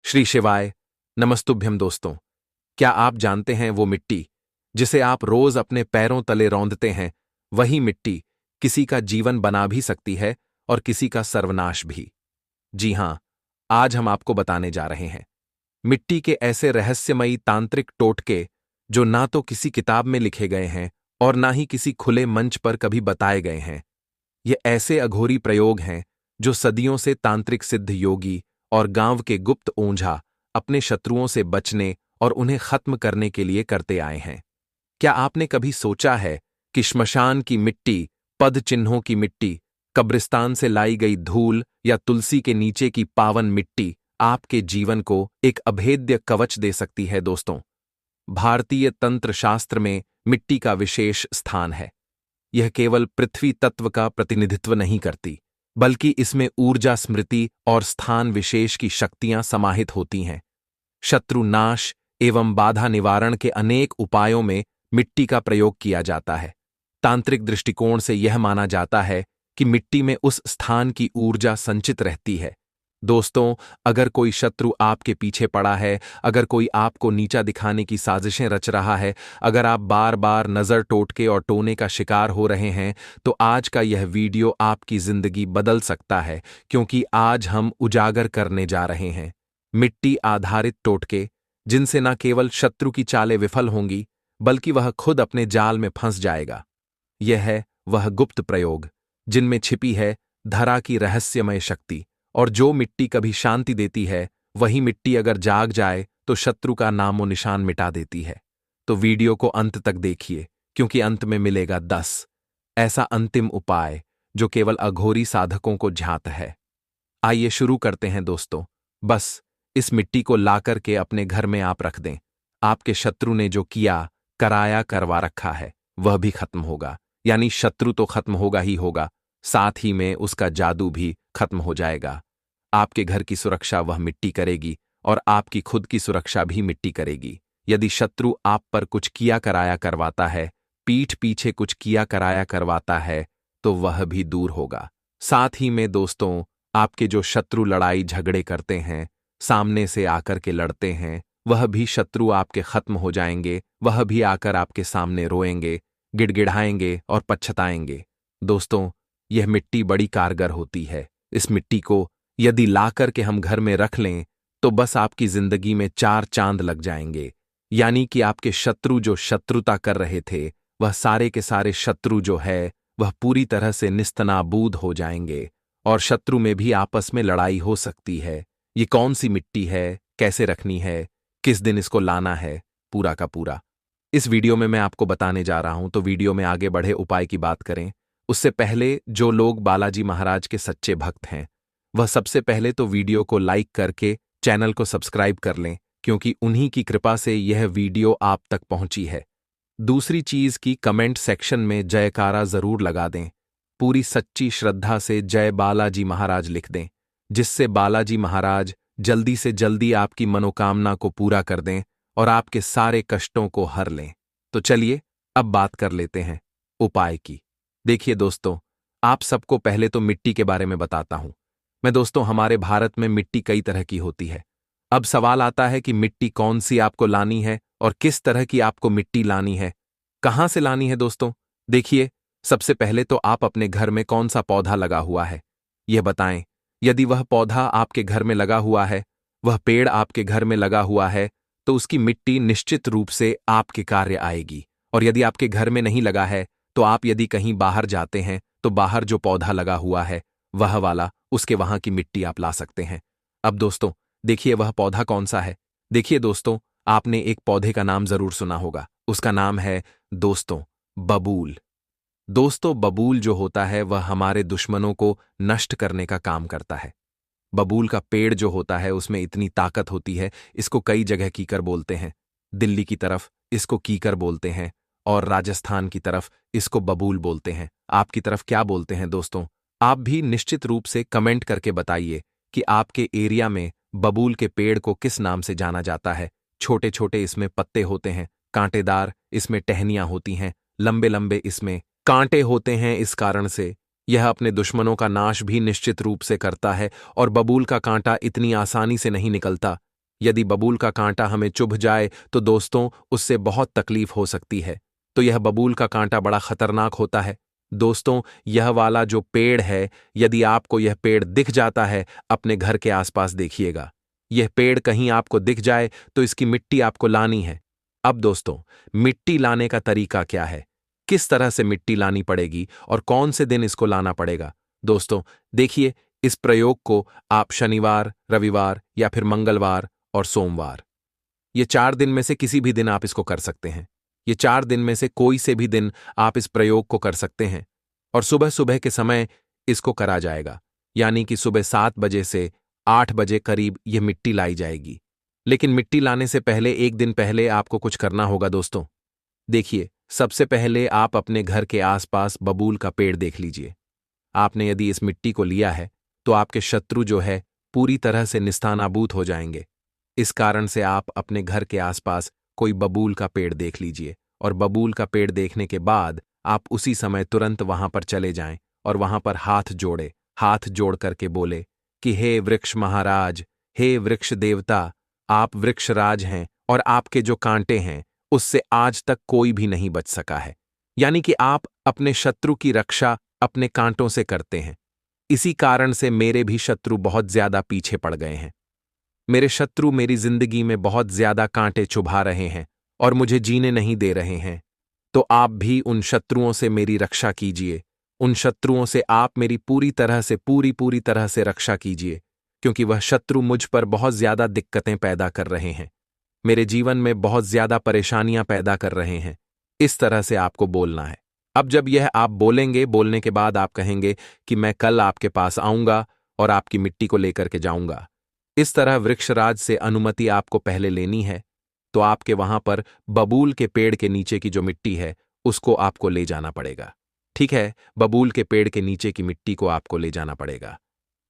श्री शिवाय नमस्तुभ्यम। दोस्तों, क्या आप जानते हैं वो मिट्टी जिसे आप रोज अपने पैरों तले रौंदते हैं, वही मिट्टी किसी का जीवन बना भी सकती है और किसी का सर्वनाश भी। जी हां, आज हम आपको बताने जा रहे हैं मिट्टी के ऐसे रहस्यमयी तांत्रिक टोटके जो ना तो किसी किताब में लिखे गए हैं और ना ही किसी खुले मंच पर कभी बताए गए हैं। ये ऐसे अघोरी प्रयोग हैं जो सदियों से तांत्रिक सिद्ध योगी और गांव के गुप्त ओंझा अपने शत्रुओं से बचने और उन्हें खत्म करने के लिए करते आए हैं। क्या आपने कभी सोचा है कि श्मशान की मिट्टी, पद चिन्हों की मिट्टी, कब्रिस्तान से लाई गई धूल या तुलसी के नीचे की पावन मिट्टी आपके जीवन को एक अभेद्य कवच दे सकती है? दोस्तों, भारतीय तंत्र शास्त्र में मिट्टी का विशेष स्थान है। यह केवल पृथ्वी तत्व का प्रतिनिधित्व नहीं करती, बल्कि इसमें ऊर्जा, स्मृति और स्थान विशेष की शक्तियां समाहित होती हैं। शत्रु नाश एवं बाधा निवारण के अनेक उपायों में मिट्टी का प्रयोग किया जाता है। तांत्रिक दृष्टिकोण से यह माना जाता है कि मिट्टी में उस स्थान की ऊर्जा संचित रहती है। दोस्तों, अगर कोई शत्रु आपके पीछे पड़ा है, अगर कोई आपको नीचा दिखाने की साजिशें रच रहा है, अगर आप बार बार नजर टोटके और टोने का शिकार हो रहे हैं, तो आज का यह वीडियो आपकी जिंदगी बदल सकता है, क्योंकि आज हम उजागर करने जा रहे हैं मिट्टी आधारित टोटके जिनसे न केवल शत्रु की चालें विफल होंगी, बल्कि वह खुद अपने जाल में फंस जाएगा। यह है वह गुप्त प्रयोग जिनमें छिपी है धरा की रहस्यमय शक्ति, और जो मिट्टी कभी शांति देती है, वही मिट्टी अगर जाग जाए तो शत्रु का नामो निशान मिटा देती है। तो वीडियो को अंत तक देखिए, क्योंकि अंत में मिलेगा 10 ऐसा अंतिम उपाय जो केवल अघोरी साधकों को ज्ञात है। आइए शुरू करते हैं दोस्तों। बस इस मिट्टी को लाकर के अपने घर में आप रख दें। आपके शत्रु ने जो किया, कराया, करवा रखा है, वह भी खत्म होगा। यानी शत्रु तो खत्म होगा ही होगा, साथ ही में उसका जादू भी खत्म हो जाएगा। आपके घर की सुरक्षा वह मिट्टी करेगी और आपकी खुद की सुरक्षा भी मिट्टी करेगी। यदि शत्रु आप पर कुछ किया कराया करवाता है, पीठ पीछे कुछ किया कराया करवाता है, तो वह भी दूर होगा। साथ ही में दोस्तों, आपके जो शत्रु लड़ाई झगड़े करते हैं, सामने से आकर के लड़ते हैं, वह भी शत्रु आपके खत्म हो जाएंगे। वह भी आकर आपके सामने रोएंगे, गिड़गिड़ाएंगे और पछताएंगे। दोस्तों, यह मिट्टी बड़ी कारगर होती है। इस मिट्टी को यदि लाकर के हम घर में रख लें, तो बस आपकी जिंदगी में 4 चांद लग जाएंगे। यानी कि आपके शत्रु जो शत्रुता कर रहे थे, वह सारे के सारे शत्रु जो है वह पूरी तरह से निस्तनाबूद हो जाएंगे और शत्रु में भी आपस में लड़ाई हो सकती है। ये कौन सी मिट्टी है, कैसे रखनी है, किस दिन इसको लाना है, पूरा का पूरा इस वीडियो में मैं आपको बताने जा रहा हूं। तो वीडियो में आगे बढ़े उपाय की बात करें, उससे पहले जो लोग बालाजी महाराज के सच्चे भक्त हैं, वह सबसे पहले तो वीडियो को लाइक करके चैनल को सब्सक्राइब कर लें, क्योंकि उन्हीं की कृपा से यह वीडियो आप तक पहुंची है। दूसरी चीज की कमेंट सेक्शन में जयकारा जरूर लगा दें। पूरी सच्ची श्रद्धा से जय बालाजी महाराज लिख दें, जिससे बालाजी महाराज जल्दी से जल्दी आपकी मनोकामना को पूरा कर दें और आपके सारे कष्टों को हर लें। तो चलिए अब बात कर लेते हैं उपाय की। देखिए दोस्तों, आप सबको पहले तो मिट्टी के बारे में बताता हूं मैं। दोस्तों, हमारे भारत में मिट्टी कई तरह की होती है। अब सवाल आता है कि मिट्टी कौन सी आपको लानी है और किस तरह की आपको मिट्टी लानी है, कहां से लानी है। दोस्तों देखिए, सबसे पहले तो आप अपने घर में कौन सा पौधा लगा हुआ है, यह बताएं। यदि वह पौधा आपके घर में लगा हुआ है, वह पेड़ आपके घर में लगा हुआ है, तो उसकी मिट्टी निश्चित रूप से आपके कार्य आएगी। और यदि आपके घर में नहीं लगा है, तो आप यदि कहीं बाहर जाते हैं, तो बाहर जो पौधा लगा हुआ है वह वाला, उसके वहां की मिट्टी आप ला सकते हैं। अब दोस्तों देखिए, वह पौधा कौन सा है। देखिए दोस्तों, आपने एक पौधे का नाम जरूर सुना होगा। उसका नाम है दोस्तों बबूल। दोस्तों बबूल जो होता है वह हमारे दुश्मनों को नष्ट करने का काम करता है। बबूल का पेड़ जो होता है उसमें इतनी ताकत होती है, इसको कई जगह कीकर बोलते हैं। दिल्ली की तरफ इसको कीकर बोलते हैं और राजस्थान की तरफ इसको बबूल बोलते हैं। आपकी तरफ क्या बोलते हैं दोस्तों? आप भी निश्चित रूप से कमेंट करके बताइए कि आपके एरिया में बबूल के पेड़ को किस नाम से जाना जाता है। छोटे छोटे इसमें पत्ते होते हैं, कांटेदार इसमें टहनियां होती हैं, लंबे लंबे इसमें कांटे होते हैं। इस कारण से यह अपने दुश्मनों का नाश भी निश्चित रूप से करता है। और बबूल का कांटा इतनी आसानी से नहीं निकलता, यदि बबूल का कांटा हमें चुभ जाए तो दोस्तों उससे बहुत तकलीफ हो सकती है। तो यह बबूल का कांटा बड़ा खतरनाक होता है। दोस्तों यह वाला जो पेड़ है, यदि आपको यह पेड़ दिख जाता है, अपने घर के आसपास देखिएगा। यह पेड़ कहीं आपको दिख जाए तो इसकी मिट्टी आपको लानी है। अब दोस्तों, मिट्टी लाने का तरीका क्या है, किस तरह से मिट्टी लानी पड़ेगी और कौन से दिन इसको लाना पड़ेगा? दोस्तों देखिए, इस प्रयोग को आप शनिवार, रविवार या फिर मंगलवार और सोमवार, ये 4 दिन में से किसी भी दिन आप इसको कर सकते हैं। ये 4 दिन में से कोई से भी दिन आप इस प्रयोग को कर सकते हैं और सुबह सुबह के समय इसको करा जाएगा, यानी कि सुबह 7 बजे से 8 बजे करीब यह मिट्टी लाई जाएगी। लेकिन मिट्टी लाने से पहले एक दिन पहले आपको कुछ करना होगा दोस्तों। देखिए, सबसे पहले आप अपने घर के आसपास बबूल का पेड़ देख लीजिए। आपने यदि इस मिट्टी को लिया है तो आपके शत्रु जो है पूरी तरह से निस्तानाबूत हो जाएंगे। इस कारण से आप अपने घर के आसपास कोई बबूल का पेड़ देख लीजिए और बबूल का पेड़ देखने के बाद आप उसी समय तुरंत वहां पर चले जाएं और वहां पर हाथ जोड़ करके बोले कि हे वृक्ष महाराज, हे वृक्ष देवता, आप वृक्षराज हैं और आपके जो कांटे हैं उससे आज तक कोई भी नहीं बच सका है। यानी कि आप अपने शत्रु की रक्षा अपने कांटों से करते हैं। इसी कारण से मेरे भी शत्रु बहुत ज्यादा पीछे पड़ गए हैं। मेरे शत्रु मेरी जिंदगी में बहुत ज्यादा कांटे चुभा रहे हैं और मुझे जीने नहीं दे रहे हैं। तो आप भी उन शत्रुओं से मेरी रक्षा कीजिए। उन शत्रुओं से आप मेरी पूरी तरह से रक्षा कीजिए, क्योंकि वह शत्रु मुझ पर बहुत ज्यादा दिक्कतें पैदा कर रहे हैं, मेरे जीवन में बहुत ज्यादा परेशानियां पैदा कर रहे हैं। इस तरह से आपको बोलना है। अब जब यह आप बोलेंगे, बोलने के बाद आप कहेंगे कि मैं कल आपके पास आऊंगा और आपकी मिट्टी को लेकर के जाऊंगा। इस तरह वृक्षराज से अनुमति आपको पहले लेनी है। तो आपके वहां पर बबूल के पेड़ के नीचे की जो मिट्टी है उसको आपको ले जाना पड़ेगा। ठीक है, बबूल के पेड़ के नीचे की मिट्टी को आपको ले जाना पड़ेगा।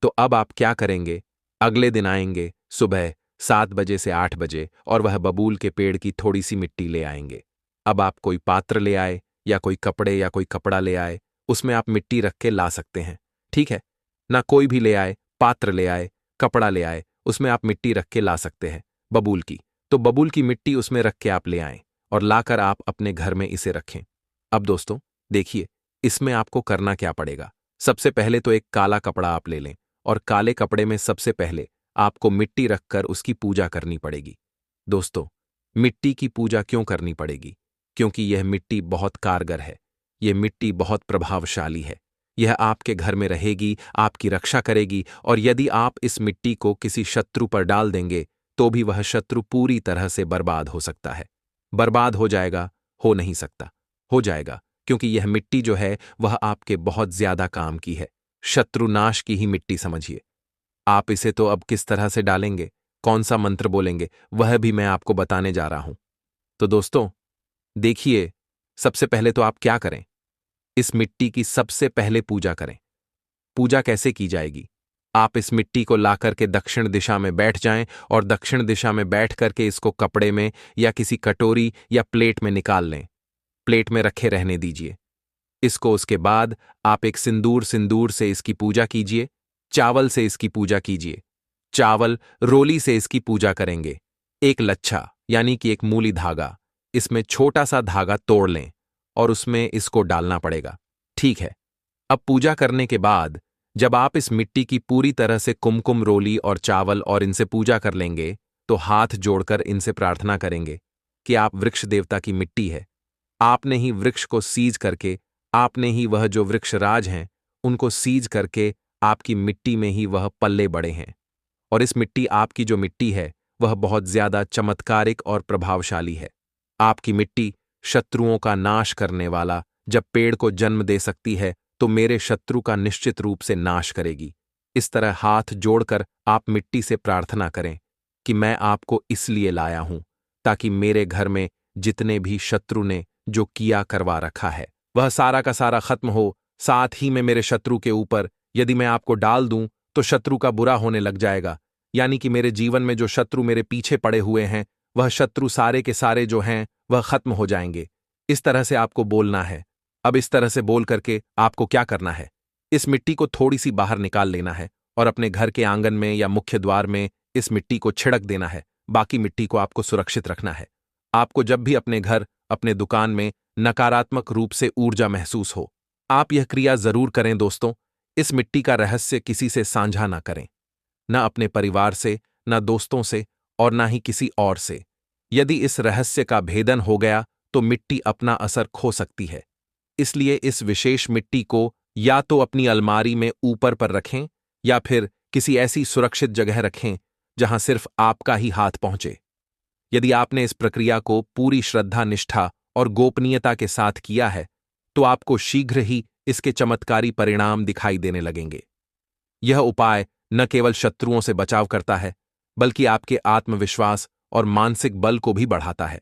तो अब आप क्या करेंगे, अगले दिन आएंगे सुबह 7 बजे से 8 बजे और वह बबूल के पेड़ की थोड़ी सी मिट्टी ले आएंगे। अब आप कोई पात्र ले आए या कोई कपड़े या कोई कपड़ा ले आए, उसमें आप मिट्टी रख के ला सकते हैं। ठीक है ना, कोई भी ले आए, पात्र ले आए, कपड़ा ले आए, उसमें आप मिट्टी रख के ला सकते हैं बबूल की। तो बबूल की मिट्टी उसमें रख के आप ले आएं और लाकर आप अपने घर में इसे रखें। अब दोस्तों देखिए, इसमें आपको करना क्या पड़ेगा। सबसे पहले तो एक काला कपड़ा आप ले लें और काले कपड़े में सबसे पहले आपको मिट्टी रखकर उसकी पूजा करनी पड़ेगी। दोस्तों, मिट्टी की पूजा क्यों करनी पड़ेगी? क्योंकि यह मिट्टी बहुत कारगर है, यह मिट्टी बहुत प्रभावशाली है। यह आपके घर में रहेगी, आपकी रक्षा करेगी और यदि आप इस मिट्टी को किसी शत्रु पर डाल देंगे तो भी वह शत्रु पूरी तरह से बर्बाद हो सकता है। बर्बाद हो जाएगा, हो नहीं सकता, हो जाएगा, क्योंकि यह मिट्टी जो है वह आपके बहुत ज्यादा काम की है। शत्रुनाश की ही मिट्टी समझिए। आप इसे तो अब किस तरह से डालेंगे, कौन सा मंत्र बोलेंगे, वह भी मैं आपको बताने जा रहा हूं। तो दोस्तों देखिए, सबसे पहले तो आप क्या करें, इस मिट्टी की सबसे पहले पूजा करें। पूजा कैसे की जाएगी? आप इस मिट्टी को लाकर के दक्षिण दिशा में बैठ जाएं और दक्षिण दिशा में बैठ करके इसको कपड़े में या किसी कटोरी या प्लेट में निकाल लें। प्लेट में रखे रहने दीजिए इसको। उसके बाद आप एक सिंदूर से इसकी पूजा कीजिए। चावल से इसकी पूजा कीजिए। चावल रोली से इसकी पूजा करेंगे। एक लच्छा यानी कि एक मूली धागा, इसमें छोटा सा धागा तोड़ लें और उसमें इसको डालना पड़ेगा। ठीक है, अब पूजा करने के बाद जब आप इस मिट्टी की पूरी तरह से कुमकुम, रोली और चावल और इनसे पूजा कर लेंगे तो हाथ जोड़कर इनसे प्रार्थना करेंगे कि आप वृक्ष देवता की मिट्टी है, आपने ही वृक्ष को सीज करके, आपने ही वह जो वृक्षराज हैं उनको सीज करके आपकी मिट्टी में ही वह पल्ले बड़े हैं। और इस मिट्टी, आपकी जो मिट्टी है वह बहुत ज्यादा चमत्कारिक और प्रभावशाली है। आपकी मिट्टी शत्रुओं का नाश करने वाला जब पेड़ को जन्म दे सकती है तो मेरे शत्रु का निश्चित रूप से नाश करेगी। इस तरह हाथ जोड़कर आप मिट्टी से प्रार्थना करें कि मैं आपको इसलिए लाया हूं ताकि मेरे घर में जितने भी शत्रु ने जो किया करवा रखा है वह सारा का सारा खत्म हो। साथ ही में मेरे शत्रु के ऊपर यदि मैं आपको डाल दूं तो शत्रु का बुरा होने लग जाएगा, यानी कि मेरे जीवन में जो शत्रु मेरे पीछे पड़े हुए हैं वह शत्रु सारे के सारे जो हैं वह खत्म हो जाएंगे। इस तरह से आपको बोलना है। अब इस तरह से बोल करके आपको क्या करना है, इस मिट्टी को थोड़ी सी बाहर निकाल लेना है और अपने घर के आंगन में या मुख्य द्वार में इस मिट्टी को छिड़क देना है। बाकी मिट्टी को आपको सुरक्षित रखना है। आपको जब भी अपने घर, अपने दुकान में नकारात्मक रूप से ऊर्जा महसूस हो, आप यह क्रिया जरूर करें दोस्तों। इस मिट्टी का रहस्य किसी से साझा ना करें, न अपने परिवार से, न दोस्तों से, और न ही किसी और से। यदि इस रहस्य का भेदन हो गया तो मिट्टी अपना असर खो सकती है। इसलिए इस विशेष मिट्टी को या तो अपनी अलमारी में ऊपर पर रखें या फिर किसी ऐसी सुरक्षित जगह रखें जहां सिर्फ आपका ही हाथ पहुंचे। यदि आपने इस प्रक्रिया को पूरी श्रद्धा, निष्ठा और गोपनीयता के साथ किया है तो आपको शीघ्र ही इसके चमत्कारी परिणाम दिखाई देने लगेंगे। यह उपाय न केवल शत्रुओं से बचाव करता है बल्कि आपके आत्मविश्वास और मानसिक बल को भी बढ़ाता है।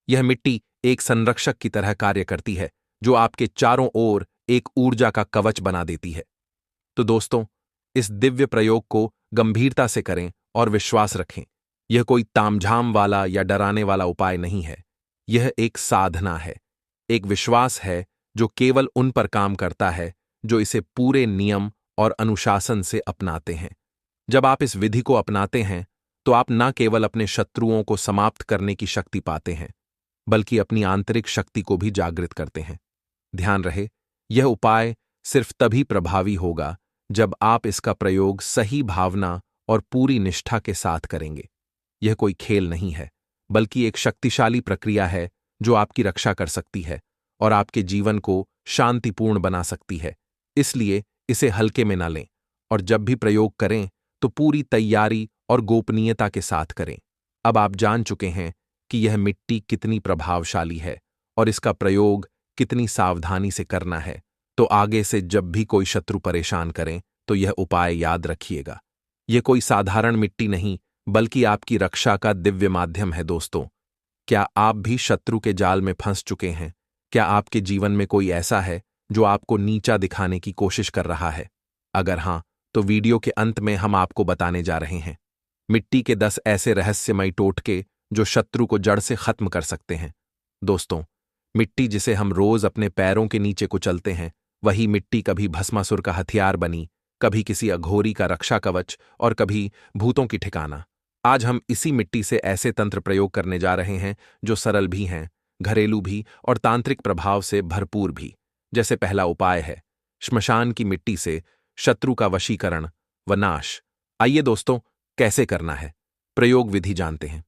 यह मिट्टी एक संरक्षक की तरह कार्य करती है जो आपके चारों ओर एक ऊर्जा का कवच बना देती है। तो दोस्तों, इस दिव्य प्रयोग को गंभीरता से करें और विश्वास रखें। यह कोई तामझाम वाला या डराने वाला उपाय नहीं है। यह एक साधना है, एक विश्वास है जो केवल उन पर काम करता है जो इसे पूरे नियम और अनुशासन से अपनाते हैं। जब आप इस विधि को अपनाते हैं तो आप न केवल अपने शत्रुओं को समाप्त करने की शक्ति पाते हैं बल्कि अपनी आंतरिक शक्ति को भी जागृत करते हैं। ध्यान रहे, यह उपाय सिर्फ तभी प्रभावी होगा जब आप इसका प्रयोग सही भावना और पूरी निष्ठा के साथ करेंगे। यह कोई खेल नहीं है बल्कि एक शक्तिशाली प्रक्रिया है जो आपकी रक्षा कर सकती है और आपके जीवन को शांतिपूर्ण बना सकती है। इसलिए इसे हल्के में न लें और जब भी प्रयोग करें तो पूरी तैयारी और गोपनीयता के साथ करें। अब आप जान चुके हैं कि यह मिट्टी कितनी प्रभावशाली है और इसका प्रयोग कितनी सावधानी से करना है। तो आगे से जब भी कोई शत्रु परेशान करें तो यह उपाय याद रखिएगा। यह कोई साधारण मिट्टी नहीं बल्कि आपकी रक्षा का दिव्य माध्यम है। दोस्तों, क्या आप भी शत्रु के जाल में फंस चुके हैं? क्या आपके जीवन में कोई ऐसा है जो आपको नीचा दिखाने की कोशिश कर रहा है? अगर हां, तो वीडियो के अंत में हम आपको बताने जा रहे हैं मिट्टी के 10 ऐसे रहस्यमयी टोटके जो शत्रु को जड़ से खत्म कर सकते हैं। दोस्तों, मिट्टी जिसे हम रोज अपने पैरों के नीचे कुचलते हैं, वही मिट्टी कभी भस्मासुर का हथियार बनी, कभी किसी अघोरी का रक्षा कवच और कभी भूतों की ठिकाना। आज हम इसी मिट्टी से ऐसे तंत्र प्रयोग करने जा रहे हैं जो सरल भी हैं, घरेलू भी और तांत्रिक प्रभाव से भरपूर भी। जैसे पहला उपाय है श्मशान की मिट्टी से शत्रु का वशीकरण व नाश। आइए दोस्तों, कैसे करना है, प्रयोग विधि जानते हैं।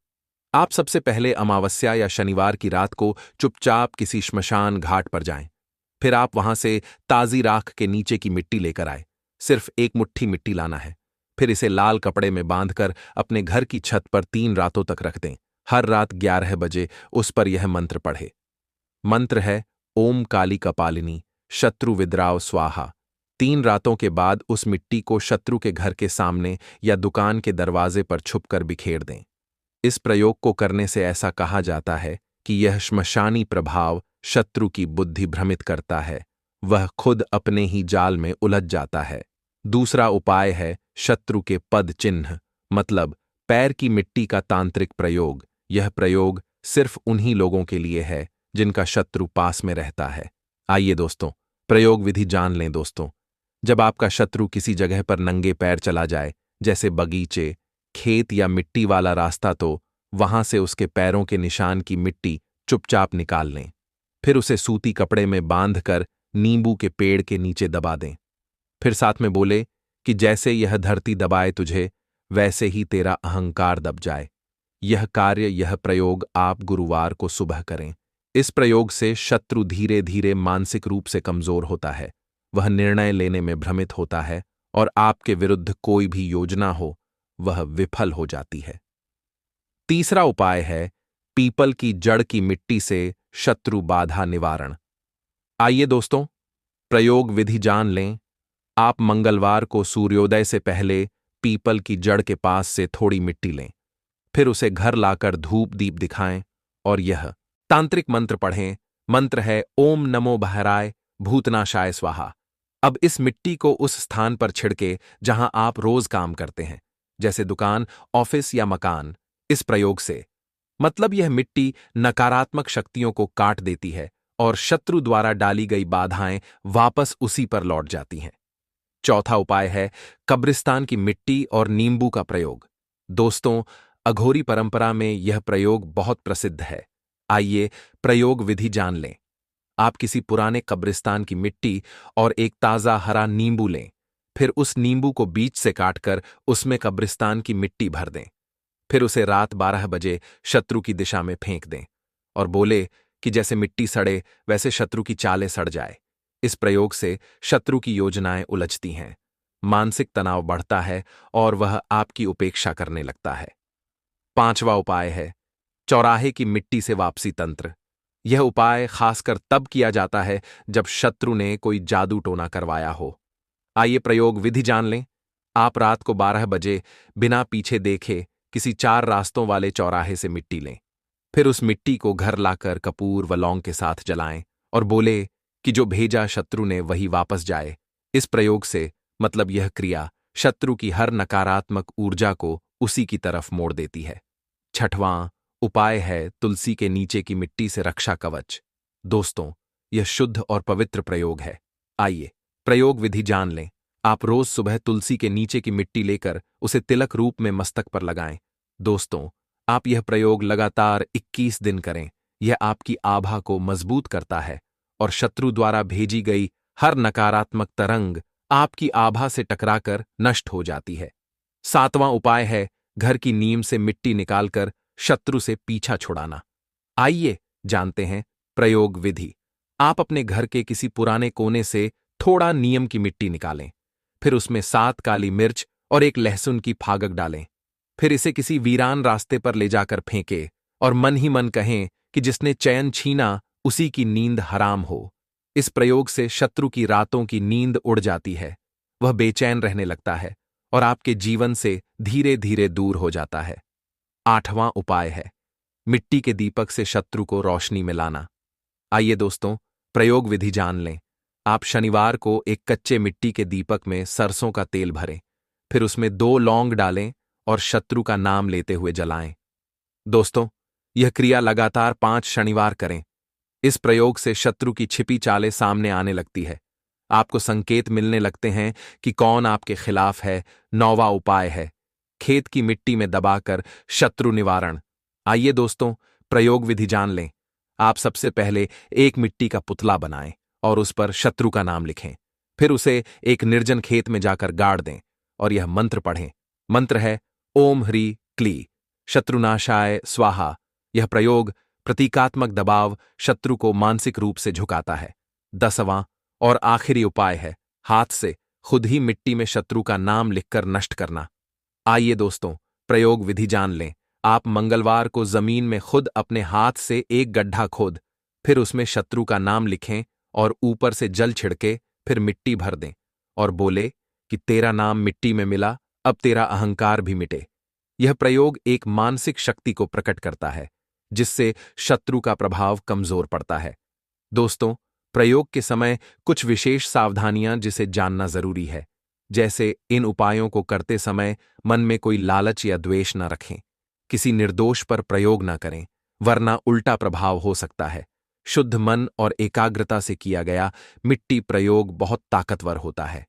आप सबसे पहले अमावस्या या शनिवार की रात को चुपचाप किसी श्मशान घाट पर जाएं। फिर आप वहां से ताजी राख के नीचे की मिट्टी लेकर आए। सिर्फ एक मुट्ठी मिट्टी लाना है। फिर इसे लाल कपड़े में बांधकर अपने घर की छत पर 3 रातों तक रख दें। हर रात 11 बजे उस पर यह मंत्र पढ़े। मंत्र है ओम काली कपालिनी शत्रु विद्राव स्वाहा। 3 रातों के बाद उस मिट्टी को शत्रु के घर के सामने या दुकान के दरवाजे पर छुपकर बिखेर दें। इस प्रयोग को करने से ऐसा कहा जाता है कि यह श्मशानी प्रभाव शत्रु की बुद्धि भ्रमित करता है, वह खुद अपने ही जाल में उलझ जाता है। दूसरा उपाय है शत्रु के पद चिन्ह, मतलब पैर की मिट्टी का तांत्रिक प्रयोग। यह प्रयोग सिर्फ उन्हीं लोगों के लिए है जिनका शत्रु पास में रहता है। आइए दोस्तों, प्रयोग विधि जान लें। दोस्तों, जब आपका शत्रु किसी जगह पर नंगे पैर चला जाए, जैसे बगीचे, खेत या मिट्टी वाला रास्ता, तो वहां से उसके पैरों के निशान की मिट्टी चुपचाप निकाल लें। फिर उसे सूती कपड़े में बांधकर नींबू के पेड़ के नीचे दबा दें। फिर साथ में बोले कि जैसे यह धरती दबाए तुझे, वैसे ही तेरा अहंकार दब जाए। यह प्रयोग आप गुरुवार को सुबह करें। इस प्रयोग से शत्रु धीरे धीरे मानसिक रूप से कमजोर होता है, वह निर्णय लेने में भ्रमित होता है और आपके विरुद्ध कोई भी योजना हो वह विफल हो जाती है। तीसरा उपाय है पीपल की जड़ की मिट्टी से शत्रु बाधा निवारण। आइए दोस्तों, प्रयोग विधि जान लें। आप मंगलवार को सूर्योदय से पहले पीपल की जड़ के पास से थोड़ी मिट्टी लें। फिर उसे घर लाकर धूप दीप दिखाएं और यह तांत्रिक मंत्र पढ़ें। मंत्र है ओम नमो बहराय भूतनाशाय स्वाहा। अब इस मिट्टी को उस स्थान पर छिड़के जहां आप रोज काम करते हैं, जैसे दुकान, ऑफिस या मकान। इस प्रयोग से मतलब यह मिट्टी नकारात्मक शक्तियों को काट देती है और शत्रु द्वारा डाली गई बाधाएं वापस उसी पर लौट जाती हैं। चौथा उपाय है कब्रिस्तान की मिट्टी और नींबू का प्रयोग। दोस्तों, अघोरी परंपरा में यह प्रयोग बहुत प्रसिद्ध है। आइए प्रयोग विधि जान लें। आप किसी पुराने कब्रिस्तान की मिट्टी और एक ताज़ा हरा नींबू लें। फिर उस नींबू को बीच से काटकर उसमें कब्रिस्तान की मिट्टी भर दें। फिर उसे रात 12 बजे शत्रु की दिशा में फेंक दें और बोले कि जैसे मिट्टी सड़े वैसे शत्रु की चालें सड़ जाए। इस प्रयोग से शत्रु की योजनाएं उलझती हैं, मानसिक तनाव बढ़ता है और वह आपकी उपेक्षा करने लगता है। 5वां उपाय है चौराहे की मिट्टी से वापसी तंत्र। यह उपाय खासकर तब किया जाता है जब शत्रु ने कोई जादू टोना करवाया हो। आइए प्रयोग विधि जान लें। आप रात को 12 बजे बिना पीछे देखे किसी 4 रास्तों वाले चौराहे से मिट्टी लें। फिर उस मिट्टी को घर लाकर कपूर व लौंग के साथ जलाएं और बोले कि जो भेजा शत्रु ने वही वापस जाए। इस प्रयोग से मतलब यह क्रिया शत्रु की हर नकारात्मक ऊर्जा को उसी की तरफ मोड़ देती है। 6वां उपाय है तुलसी के नीचे की मिट्टी से रक्षा कवच। दोस्तों, यह शुद्ध और पवित्र प्रयोग है। आइए प्रयोग विधि जान लें। आप रोज सुबह तुलसी के नीचे की मिट्टी लेकर उसे तिलक रूप में मस्तक पर लगाएं। दोस्तों, आप यह प्रयोग लगातार 21 दिन करें। यह आपकी आभा को मजबूत करता है और शत्रु द्वारा भेजी गई हर नकारात्मक तरंग आपकी आभा से टकराकर नष्ट हो जाती है। 7वां उपाय है घर की नींव से मिट्टी निकालकर शत्रु से पीछा छुड़ाना। आइए जानते हैं प्रयोग विधि। आप अपने घर के किसी पुराने कोने से थोड़ा नीम की मिट्टी निकालें। फिर उसमें 7 काली मिर्च और 1 लहसुन की फागक डालें। फिर इसे किसी वीरान रास्ते पर ले जाकर फेंकें और मन ही मन कहें कि जिसने चैन छीना उसी की नींद हराम हो। इस प्रयोग से शत्रु की रातों की नींद उड़ जाती है, वह बेचैन रहने लगता है और आपके जीवन से धीरे धीरे दूर हो जाता है। 8वां उपाय है मिट्टी के दीपक से शत्रु को रोशनी में लाना। आइए दोस्तों, प्रयोग विधि जान लें। आप शनिवार को एक कच्चे मिट्टी के दीपक में सरसों का तेल भरें, फिर उसमें 2 लौंग डालें और शत्रु का नाम लेते हुए जलाएं। दोस्तों, यह क्रिया लगातार 5 शनिवार करें। इस प्रयोग से शत्रु की छिपी चालें सामने आने लगती है। आपको संकेत मिलने लगते हैं कि कौन आपके खिलाफ है। 9वां उपाय है खेत की मिट्टी में दबाकर शत्रु निवारण। आइए दोस्तों, प्रयोग विधि जान लें। आप सबसे पहले एक मिट्टी का पुतला बनाएं और उस पर शत्रु का नाम लिखें। फिर उसे एक निर्जन खेत में जाकर गाड़ दें और यह मंत्र पढ़ें। मंत्र है ओम ह्री क्ली शत्रुनाशाय स्वाहा। यह प्रयोग प्रतीकात्मक दबाव शत्रु को मानसिक रूप से झुकाता है। 10वां और आखिरी उपाय है हाथ से खुद ही मिट्टी में शत्रु का नाम लिखकर नष्ट करना। आइए दोस्तों, प्रयोग विधि जान लें। आप मंगलवार को जमीन में खुद अपने हाथ से एक गड्ढा खोद, फिर उसमें शत्रु का नाम लिखें और ऊपर से जल छिड़के फिर मिट्टी भर दें और बोले कि तेरा नाम मिट्टी में मिला, अब तेरा अहंकार भी मिटे। यह प्रयोग एक मानसिक शक्ति को प्रकट करता है जिससे शत्रु का प्रभाव कमजोर पड़ता है। दोस्तों, प्रयोग के समय कुछ विशेष सावधानियां जिसे जानना जरूरी है, जैसे इन उपायों को करते समय मन में कोई लालच या द्वेष न रखें। किसी निर्दोष पर प्रयोग न करें, वरना उल्टा प्रभाव हो सकता है। शुद्ध मन और एकाग्रता से किया गया मिट्टी प्रयोग बहुत ताकतवर होता है।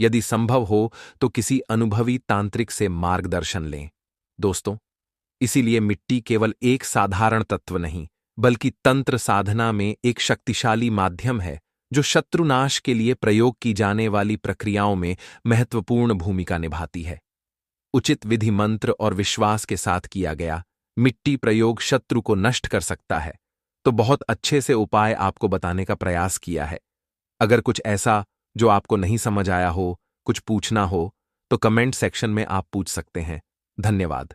यदि संभव हो तो किसी अनुभवी तांत्रिक से मार्गदर्शन लें। दोस्तों, इसीलिए मिट्टी केवल एक साधारण तत्व नहीं, बल्कि तंत्र साधना में एक शक्तिशाली माध्यम है जो शत्रुनाश के लिए प्रयोग की जाने वाली प्रक्रियाओं में महत्वपूर्ण भूमिका निभाती है। उचित विधि मंत्र और विश्वास के साथ किया गया मिट्टी प्रयोग शत्रु को नष्ट कर सकता है। तो बहुत अच्छे से उपाय आपको बताने का प्रयास किया है। अगर कुछ ऐसा जो आपको नहीं समझ आया हो, कुछ पूछना हो, तो कमेंट सेक्शन में आप पूछ सकते हैं। धन्यवाद।